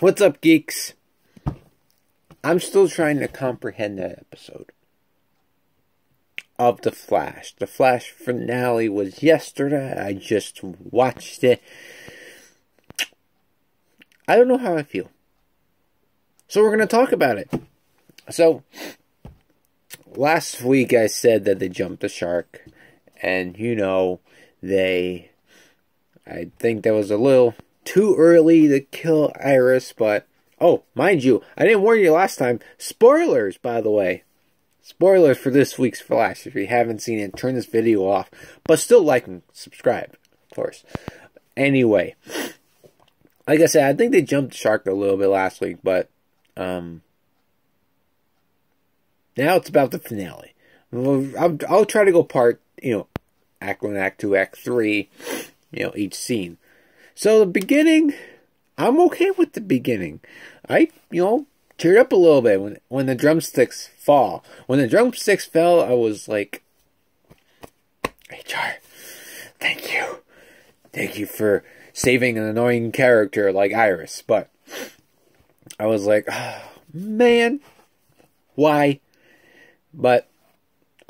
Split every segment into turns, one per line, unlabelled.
What's up, geeks? I'm still trying to comprehend that episode of The Flash. The Flash finale was yesterday. I just watched it. I don't know how I feel. So we're going to talk about it. So, last week I said that they jumped the shark. And, I think that was a little too early to kill Iris, but, oh, mind you, I didn't warn you last time. Spoilers, by the way. Spoilers for this week's Flash. If you haven't seen it, turn this video off. But still like and subscribe, of course. Anyway, like I said, I think they jumped the shark a little bit last week, but, now it's about the finale. I'll try to go Act 1, Act 2, Act 3, each scene. So the beginning, I'm okay with the beginning. I, teared up a little bit when the drumsticks fall. When the drumsticks fell, I was like, HR, thank you. Thank you for saving an annoying character like Iris. But I was like, oh, man, why? But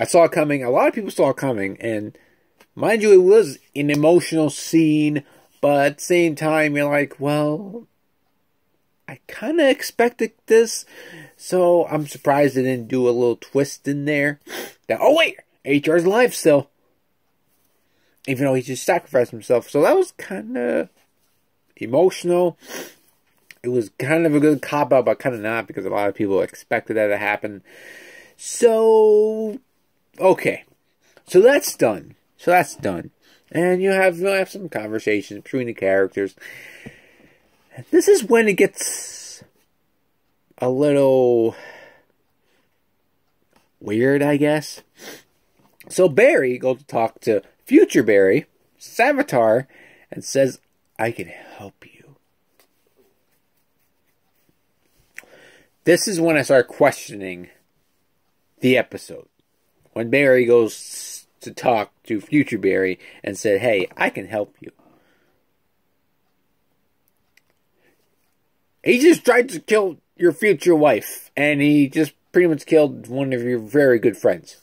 I saw it coming. A lot of people saw it coming. And mind you, it was an emotional scene. But at the same time, you're like, well, I kind of expected this. So I'm surprised they didn't do a little twist in there. That, oh, wait, HR's alive still. Even though he just sacrificed himself. So that was kind of emotional. It was kind of a good cop-out, but kind of not. Because a lot of people expected that to happen. So, okay. So that's done. And you have some conversations between the characters. And this is when it gets a little weird, I guess. So Barry goes to talk to future Barry, Savitar, and says, I can help you. This is when I start questioning the episode. When Barry goes to talk to future Barry and said, hey, I can help you. He just tried to kill your future wife. And he just pretty much killed one of your very good friends.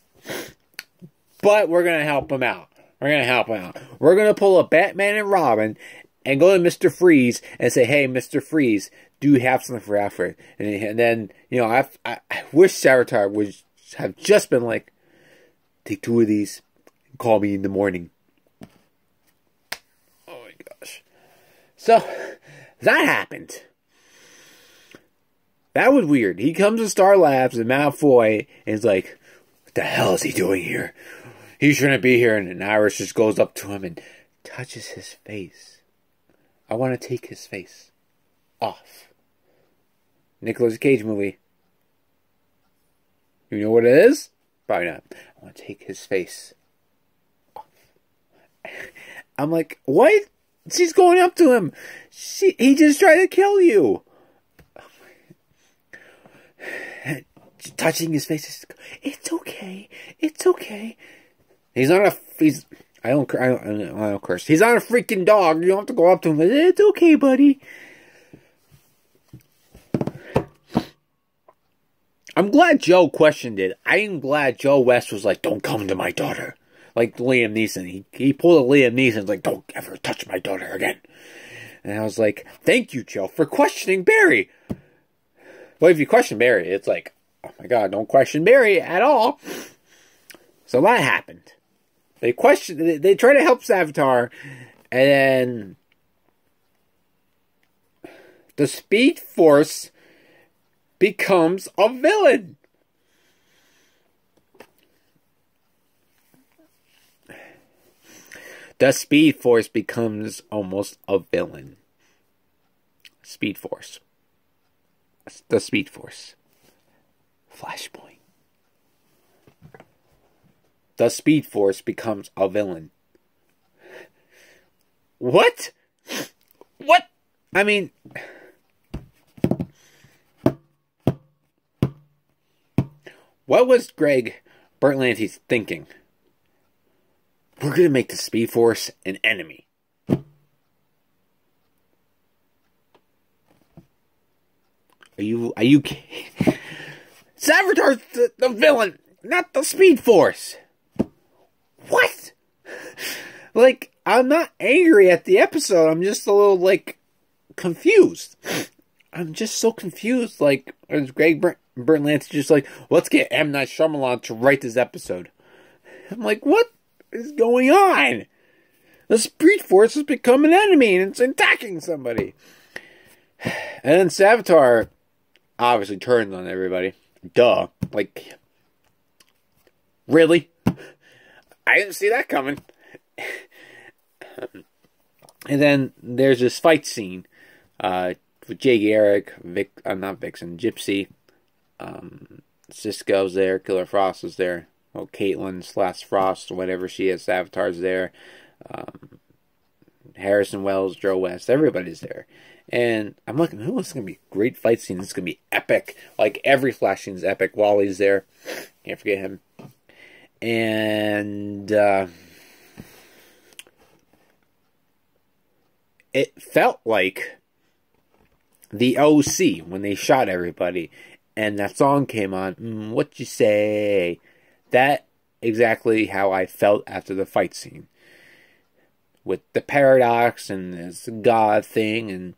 But we're going to help him out. We're going to pull a Batman and Robin and go to Mr. Freeze and say, hey, Mr. Freeze, do you have something for Alfred? And then, I wish Savitar would have just been like, take 2 of these. Call me in the morning. Oh my gosh. So, that happened. That was weird. He comes to Star Labs and Malfoy and is like, what the hell is he doing here? He shouldn't be here. And Iris just goes up to him and touches his face. I want to take his face off. Nicolas Cage movie. You know what it is? Probably not. I want to take his face. I'm like, what? She's going up to him. He just tried to kill you. Touching his face. It's okay. It's okay. He's not a. I don't curse. He's not a freaking dog. You don't have to go up to him. It's okay, buddy. I'm glad Joe questioned it. I am glad Joe West was like, don't come to my daughter. Like Liam Neeson. He pulled a Liam Neeson. Like, don't ever touch my daughter again. And I was like, thank you, Joe, for questioning Barry. Well, if you question Barry, it's like, oh my God, don't question Barry at all. So that happened. They try to help Savitar. And then the Speed Force becomes a villain. The Speed Force becomes almost a villain. Speed Force. The Speed Force. Flashpoint. The Speed Force becomes a villain. What? What? I mean, what was Greg Berlanti thinking? We're going to make the Speed Force an enemy. Are you kidding? Savitar's the villain, not the Speed Force. What? Like, I'm not angry at the episode. I'm just a little, like, confused. I'm just so confused. Like, as Greg Berlanti just like, let's get M. Night Shyamalan to write this episode. I'm like, what is going on? The Speed Force has become an enemy and it's attacking somebody. And then Savitar obviously turns on everybody. Duh. Like, really? I didn't see that coming. And then there's this fight scene with Jay Garrick, not Vixen, Gypsy, Cisco's there, Killer Frost is there, Caitlin / Frost, whatever she is, Savitar's there, Harrison Wells, Joe West, everybody's there. And I'm looking, oh, this is going to be a great fight scene. This is going to be epic. Like, every Flash scene is epic. Wally's there. Can't forget him. And it felt like the OC when they shot everybody. And that song came on. What you say? That exactly how I felt after the fight scene. With the paradox and this God thing and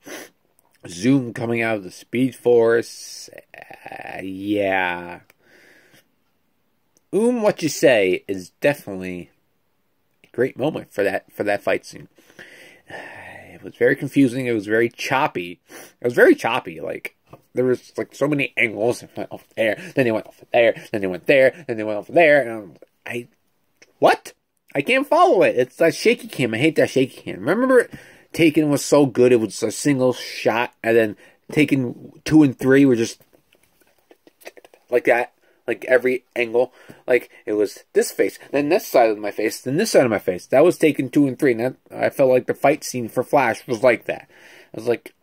Zoom coming out of the Speed Force. Yeah. What you say is definitely a great moment for that fight scene. It was very confusing. It was very choppy. Like, there was like so many angles. It went off there, then they went off there, then they went there, then they went off there. And what? I can't follow it. It's that shaky cam. I hate that shaky cam. Remember, Taken was so good. It was a single shot, and then Taken 2 and 3 were just like that. Like every angle. Like, it was this face, then this side of my face, then this side of my face. That was Taken 2 and 3, and I felt like the fight scene for Flash was like that. I was like,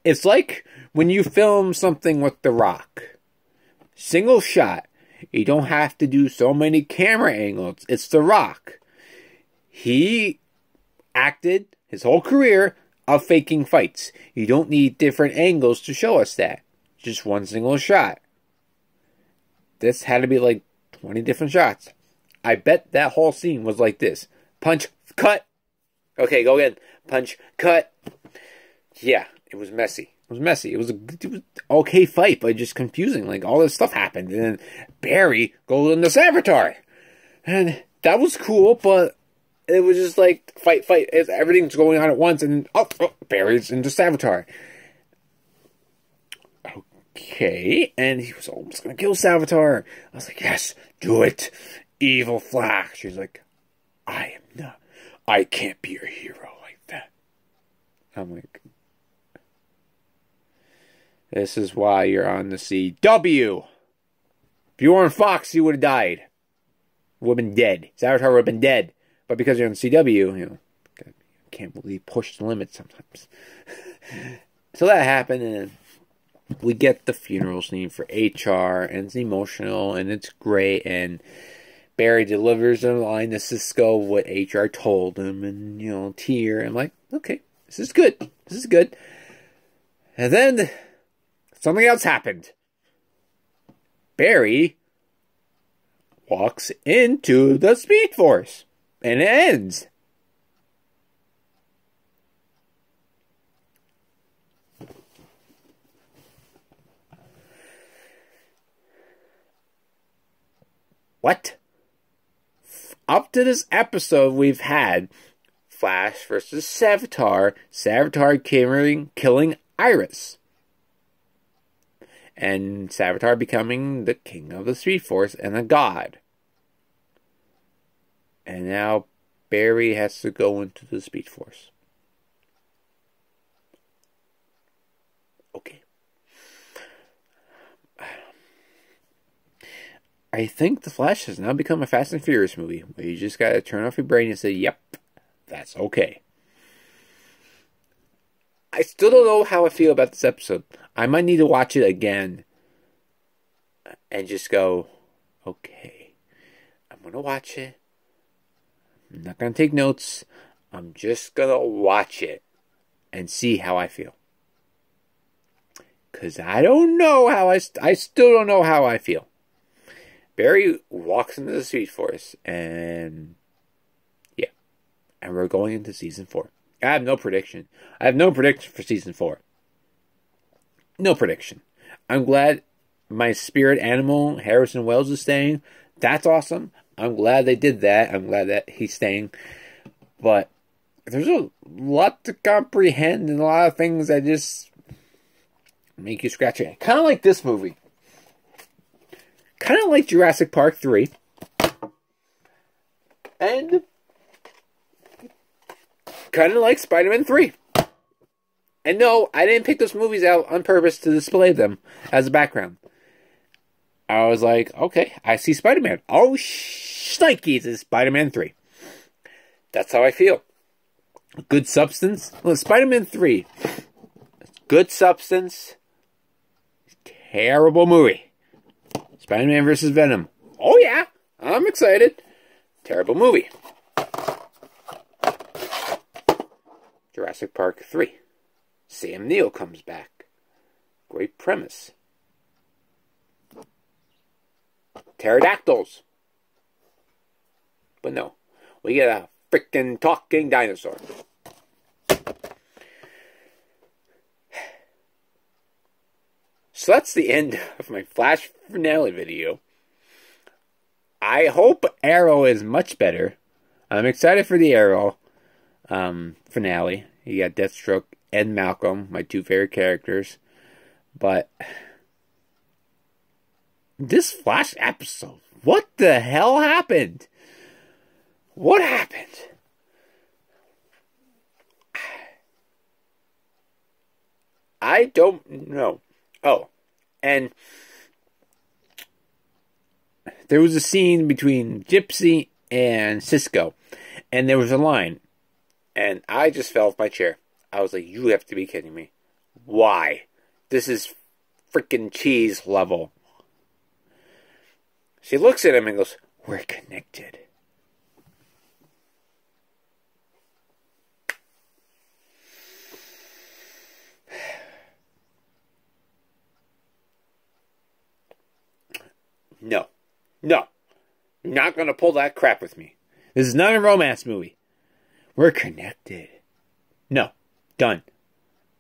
It's like when you film something with The Rock. Single shot. You don't have to do so many camera angles. It's The Rock. He acted his whole career of faking fights. You don't need different angles to show us that. Just one single shot. This had to be like 20 different shots. I bet that whole scene was like this. Punch, cut. Okay, go again. Punch, cut. Yeah, it was messy. It was an okay fight, but just confusing. Like, all this stuff happened. And then Barry goes into Savitar. And that was cool, but it was just like, fight. Everything's going on at once, and Barry's into Savitar. Okay, and he was almost going to kill Savitar. I was like, yes, do it. Evil Flash. She's like, I can't be your hero like that. I'm like, this is why you're on the CW. If you were on Fox, you would have died. Would have been dead. Savitar would have been dead. But because you're on CW, you know, you can't believe push the limit sometimes. So that happened, and we get the funeral scene for HR, and it's emotional, and it's great, and Barry delivers a line to Cisco what HR told him, and, you know, tear. I'm like, okay, this is good. And then something else happened. Barry walks into the Speed Force, and it ends. What? Up to this episode, we've had Flash versus Savitar. Savitar killing Iris. And Savitar becoming the king of the Speed Force and a god. And now Barry has to go into the Speed Force. Okay. I think The Flash has now become a Fast and Furious movie, where you just gotta turn off your brain and say, yep, that's okay. I still don't know how I feel about this episode. I might need to watch it again and just go, okay, I'm gonna watch it. I'm not gonna take notes. I'm just gonna watch it. and see how I feel. Because I don't know how I still don't know how I feel. Barry walks into the Speed Force, and yeah. And we're going into season 4. I have no prediction. I have no prediction for season 4. No prediction. I'm glad my spirit animal, Harrison Wells, is staying. That's awesome. I'm glad they did that. I'm glad that he's staying. But there's a lot to comprehend and a lot of things that just make you scratch your head. Kind of like this movie. Kind of like Jurassic Park 3. And kind of like Spider-Man 3. And no, I didn't pick those movies out on purpose to display them as a background. I was like, okay, I see Spider-Man. Oh, shnikes, it's Spider-Man 3. That's how I feel. Good substance. Well, Spider-Man 3. Good substance. Terrible movie. Spider-Man vs. Venom. Oh yeah, I'm excited. Terrible movie. Jurassic Park 3. Sam Neill comes back. Great premise. Pterodactyls. But no, we get a freaking talking dinosaur. So that's the end of my Flash Finale video. I hope Arrow is much better. I'm excited for the Arrow finale. You got Deathstroke and Malcolm, my two favorite characters. But this Flash episode, what the hell happened? What happened? I don't know. Oh, and there was a scene between Gypsy and Cisco, and there was a line, and I just fell off my chair. I was like, you have to be kidding me. Why? This is freaking cheese level. She looks at him and goes, we're connected. No. No. You're not going to pull that crap with me. This is not a romance movie. We're connected. No. Done.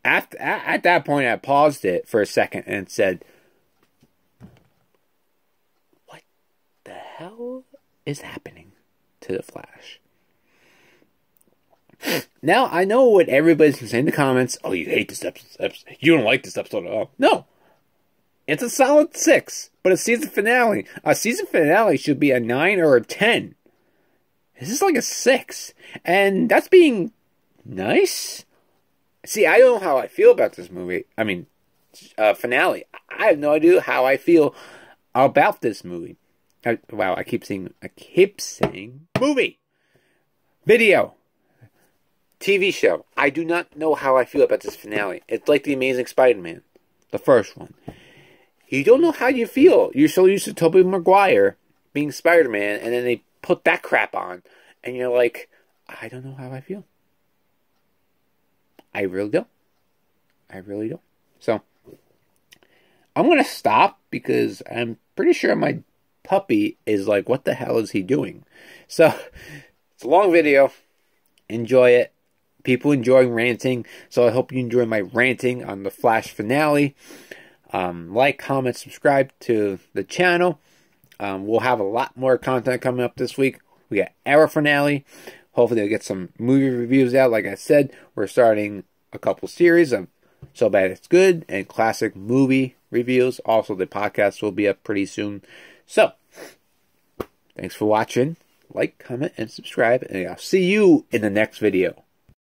At that point, I paused it for a second and said, what the hell is happening to the Flash? Now, I know what everybody's saying in the comments. Oh, you hate this episode. You don't like this episode at all. No. It's a solid 6, but a season finale. A season finale should be a 9 or a 10. This is like a 6. And that's being nice. See, I don't know how I feel about this movie. I mean, finale. I have no idea how I feel about this movie. Wow, I keep saying movie, video, TV show. I do not know how I feel about this finale. It's like The Amazing Spider-Man, the first one. You don't know how you feel. You're so used to Tobey Maguire being Spider-Man, and then they put that crap on, and you're like, I don't know how I feel. I really don't. I really don't. So, I'm going to stop because I'm pretty sure my puppy is like, what the hell is he doing? So, it's a long video. Enjoy it. People enjoy ranting, so I hope you enjoy my ranting on the Flash finale. Like, comment, subscribe to the channel. We'll have a lot more content coming up this week. We got Arrow finale. Hopefully, I'll get some movie reviews out. Like I said, we're starting a couple series of So Bad It's Good and classic movie reviews. Also, the podcast will be up pretty soon. So, thanks for watching. Like, comment, and subscribe. And I'll see you in the next video.